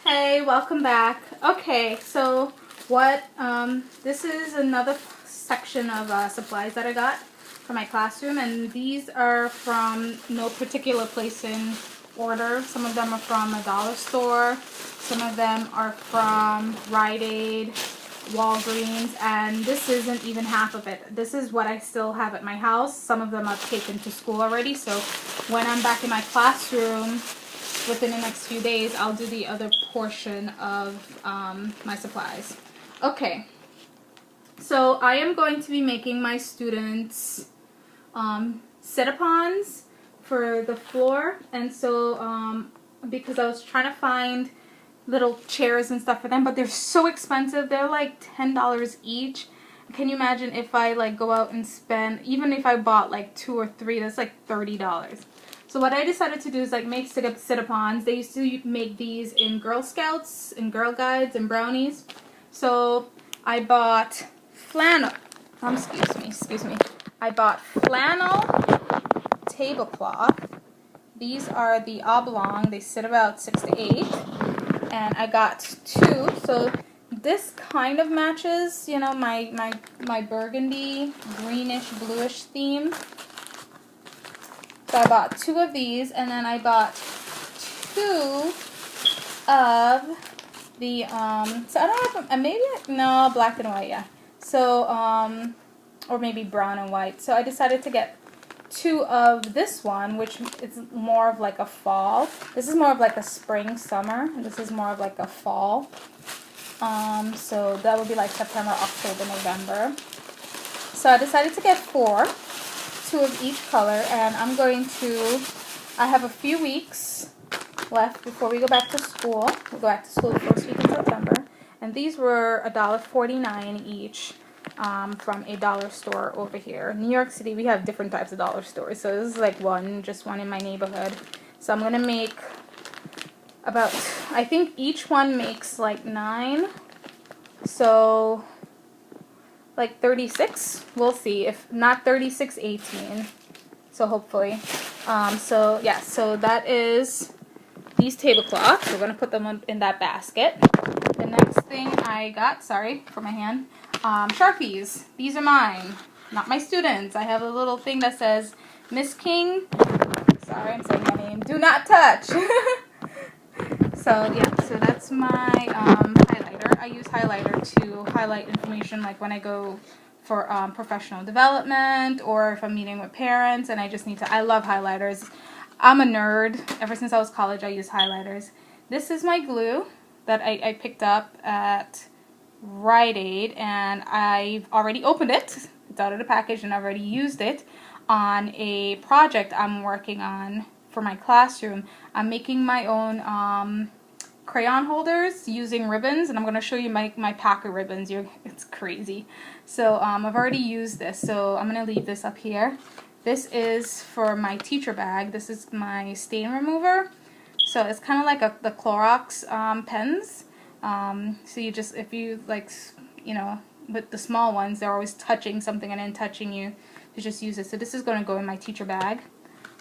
Hey, welcome back. Okay, so this is another section of supplies that I got for my classroom, and these are from no particular place in order. Some of them are from a dollar store, some of them are from Rite Aid, Walgreens, and this isn't even half of it. This is what I still have at my house. Some of them I've taken to school already, so when I'm back in my classroom within the next few days, I'll do the other portion of my supplies. Okay, so I am going to be making my students sit-upons for the floor, and so because I was trying to find little chairs and stuff for them, but they're so expensive. They're like $10 each. Can you imagine if I like go out and spend, even if I bought like 2 or 3, that's like $30. So what I decided to do is like make sit-upons. They used to make these in Girl Scouts and Girl Guides and Brownies. So I bought flannel, excuse me. I bought flannel tablecloth. These are the oblong. They sit about 6 to 8. And I got 2. So this kind of matches, you know, my burgundy, greenish, bluish theme. So I bought 2 of these, and then I bought 2 of the, so I don't know if, maybe, no, black and white, yeah. So, or maybe brown and white. So I decided to get 2 of this one, which is more of like a fall. This is more of like a spring, summer, and this is more of like a fall. So that would be like September, October, November. So I decided to get 4. 2 of each color, and I have a few weeks left before we go back to school. We'll go back to school the first week in September, and these were $1.49 each from a dollar store over here. In New York City, we have different types of dollar stores, so this is like just one in my neighborhood. So I'm gonna make about, I think each one makes like 9, so like 36, we'll see. If not 36, 18. So hopefully. So yeah, so that is these tablecloths. We're gonna put them in that basket. The next thing I got, sorry for my hand, Sharpies. These are mine, not my students. I have a little thing that says, Miss King, sorry I'm saying my name, do not touch. So yeah, so that's my highlighter. I use highlighter to highlight information like when I go for professional development, or if I'm meeting with parents and I just need to, I love highlighters. I'm a nerd. Ever since I was college, I use highlighters. This is my glue that I picked up at Rite Aid, and I've already opened it. It's out of the package, and I've already used it on a project I'm working on for my classroom. I'm making my own crayon holders using ribbons, and I'm going to show you my pack of ribbons. It's crazy. So I've already used this, so I'm going to leave this up here. This is for my teacher bag. This is my stain remover. So it's kind of like the Clorox pens. So you just, if you like, you know, with the small ones, they're always touching something and then touching you, to just use it. So this is going to go in my teacher bag.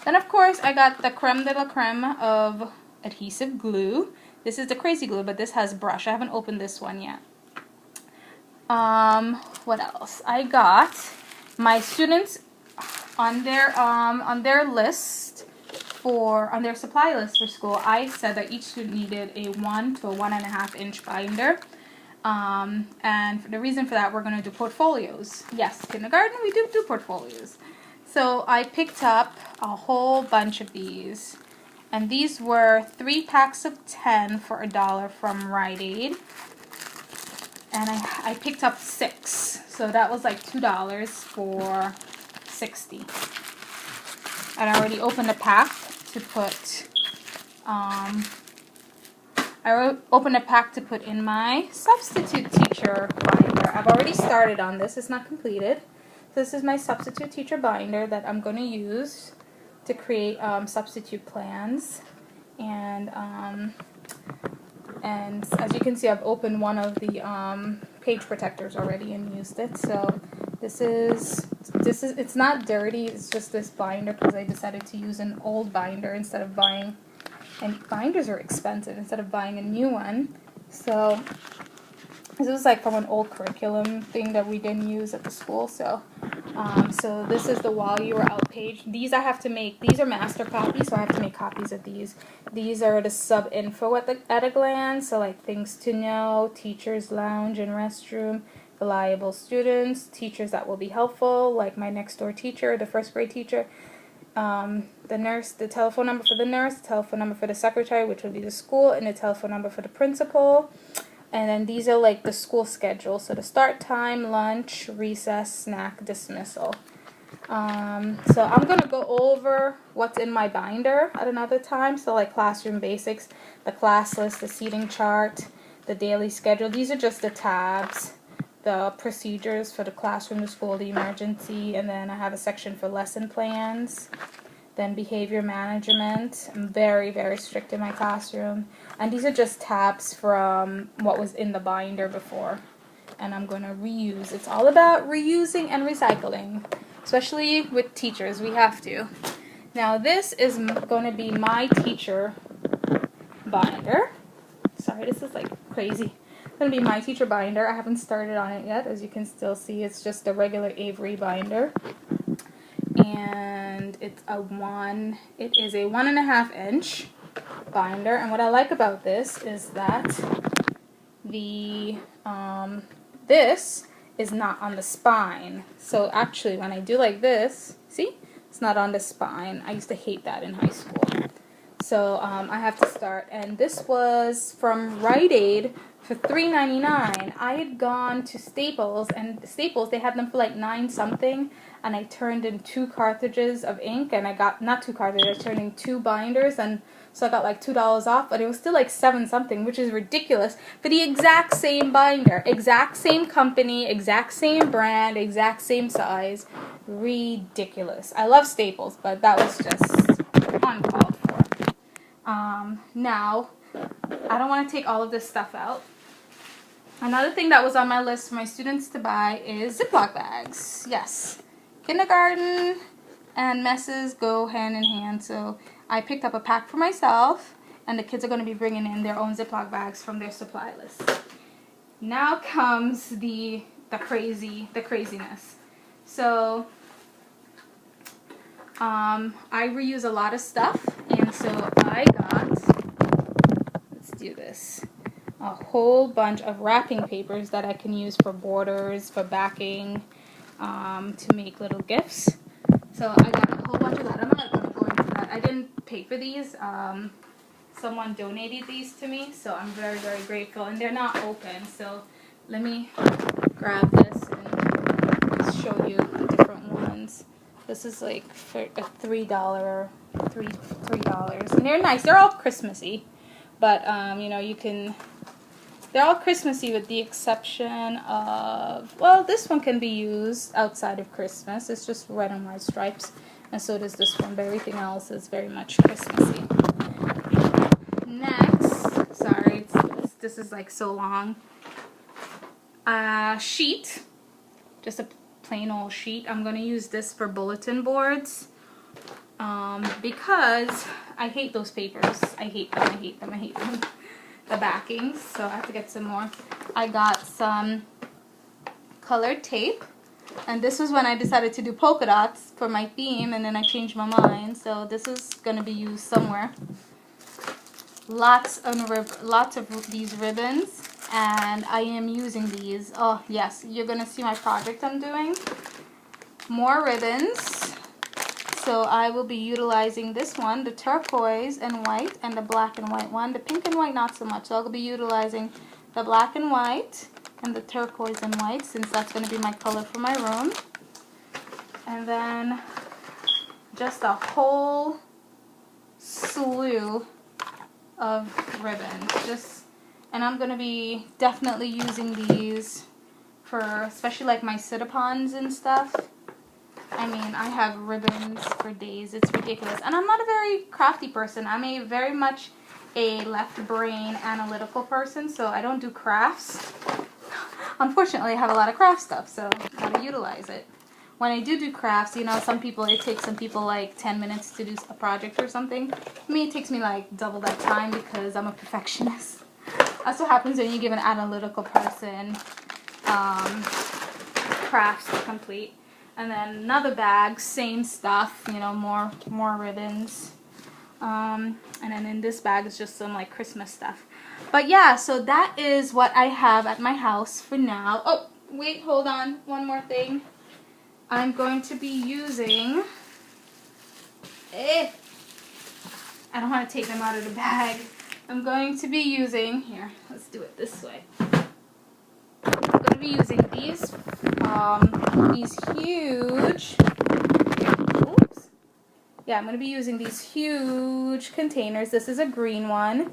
Then of course I got the creme de la creme of adhesive glue. This is the crazy glue, but this has brush. I haven't opened this one yet. What else? I got my students on their list on their supply list for school. I said that each student needed a 1 to a 1.5 inch binder. And the reason for that, we're going to do portfolios. Yes, kindergarten, we do portfolios. So I picked up a whole bunch of these. And these were 3 packs of 10 for $1 from Rite Aid. And I picked up 6. So that was like $2 for 60. And I already opened a pack to put, in my substitute teacher binder. I've already started on this. It's not completed. So this is my substitute teacher binder that I'm going to use to create substitute plans, and as you can see, I've opened one of the page protectors already and used it. So this is it's not dirty. It's just this binder because I decided to use an old binder instead of buying and binders are expensive instead of buying a new one. So this was like from an old curriculum thing that we didn't use at the school. So this is the While You Were Out page. These I have to make. These are master copies, so I have to make copies of these. These are the sub info at a glance. So like things to know, teachers lounge and restroom, reliable students, teachers that will be helpful, like my next door teacher, the first grade teacher. The nurse, the telephone number for the nurse, the telephone number for the secretary, which would be the school, and the telephone number for the principal. And then these are like the school schedule. So the start time, lunch, recess, snack, dismissal. So I'm going to go over what's in my binder at another time. So like classroom basics, the class list, the seating chart, the daily schedule. These are just the tabs, the procedures for the classroom, the school, the emergency. And then I have a section for lesson plans. Then behavior management. I'm very, very strict in my classroom. And these are just tabs from what was in the binder before. And I'm going to reuse. It's all about reusing and recycling. Especially with teachers, we have to. Now this is going to be my teacher binder. Sorry, this is like crazy. It's going to be my teacher binder. I haven't started on it yet. As you can still see, it's just a regular Avery binder. And it is a 1.5 inch binder. And what I like about this is that this is not on the spine. So actually when I do like this, see, it's not on the spine. I used to hate that in high school. So I have to start, and this was from Rite Aid for $3.99. I had gone to Staples, and Staples, they had them for like $9 something, and I turned in 2 cartridges of ink, and I got, not 2 cartridges, I turned in 2 binders, and so I got like $2 off, but it was still like $7 something, which is ridiculous, for the exact same binder, exact same company, exact same brand, exact same size. Ridiculous. I love Staples, but that was just uncalled for. Now, I don't want to take all of this stuff out. Another thing that was on my list for my students to buy is Ziploc bags. Yes, kindergarten and messes go hand in hand. So I picked up a pack for myself, and the kids are going to be bringing in their own Ziploc bags from their supply list. Now comes the craziness. So I reuse a lot of stuff, and so I got, let's do this, a whole bunch of wrapping papers that I can use for borders, for backing, to make little gifts. So I got a whole bunch of that. I'm not going to go into that. I didn't pay for these. Someone donated these to me, so I'm very, very grateful. And they're not open, so let me grab this and show you the different ones. This is like for a $3, and they're nice. They're all Christmassy, but you know, you can. They're all Christmassy with the exception of, well, this one can be used outside of Christmas. It's just red and white stripes, and so does this one. But everything else is very much Christmassy. Next, sorry, this is like so long. Sheet, just a plain old sheet. I'm going to use this for bulletin boards because I hate those papers. I hate them. The backings, so I have to get some more. I got some colored tape, and this was when I decided to do polka dots for my theme, and then I changed my mind, so this is going to be used somewhere. Lots of these ribbons, and I am using these. Oh yes, you're going to see my project I'm doing. More ribbons. So I will be utilizing this one, the turquoise and white, and the black and white one. The pink and white not so much, so I'll be utilizing the black and white and the turquoise and white, since that's going to be my color for my room. And then just a whole slew of ribbons. And I'm going to be definitely using these for especially like my sit-upons and stuff. I mean, I have ribbons for days. It's ridiculous. And I'm not a very crafty person. I'm very much a left brain analytical person, so I don't do crafts. Unfortunately, I have a lot of craft stuff, so gotta utilize it. when I do crafts, you know, it takes some people like 10 minutes to do a project or something. Me, it takes me like double that time because I'm a perfectionist. That's what happens when you give an analytical person crafts to complete. And then another bag, same stuff, you know, more ribbons. And then in this bag is just some like Christmas stuff. But yeah, so that is what I have at my house for now. Oh, wait, hold on. One more thing. I'm going to be using... I don't want to take them out of the bag. I'm going to be using... Here, let's do it this way. I'm going to be using these huge... Oops. Yeah, I'm going to be using these huge containers. This is a green one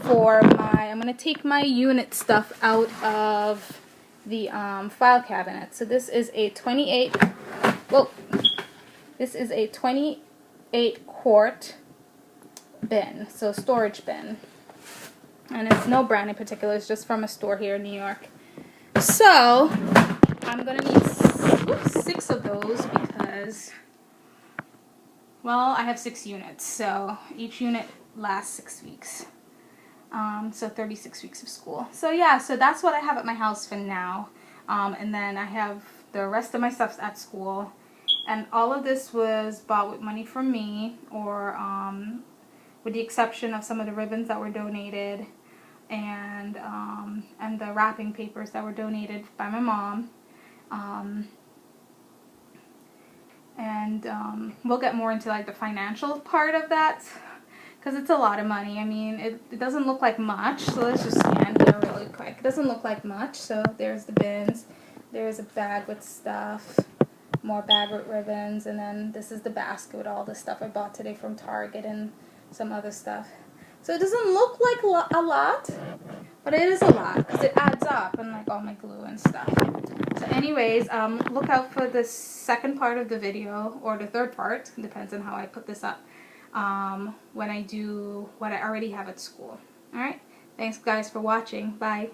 for my... I'm going to take my unit stuff out of the file cabinet. So this is a 28... Whoa! This is a 28 quart bin, so storage bin. And it's no brand in particular, it's just from a store here in New York. So, I'm going to need 6 of those because... Well, I have 6 units, so each unit lasts 6 weeks. So 36 weeks of school. So yeah, so that's what I have at my house for now. And then I have the rest of my stuff at school. And all of this was bought with money from me, or with the exception of some of the ribbons that were donated, and the wrapping papers that were donated by my mom. We'll get more into like the financial part of that because it's a lot of money. I mean, it doesn't look like much, so let's just scan here really quick. It doesn't look like much, so there's the bins. There's a bag with stuff, more bag with ribbons, and then this is the basket with all the stuff I bought today from Target and some other stuff. So it doesn't look like a lot, but it is a lot because it adds up, and like all my glue and stuff. So anyways, look out for the second part of the video, or the third part, depends on how I put this up, when I do what I already have at school. Alright, thanks guys for watching. Bye.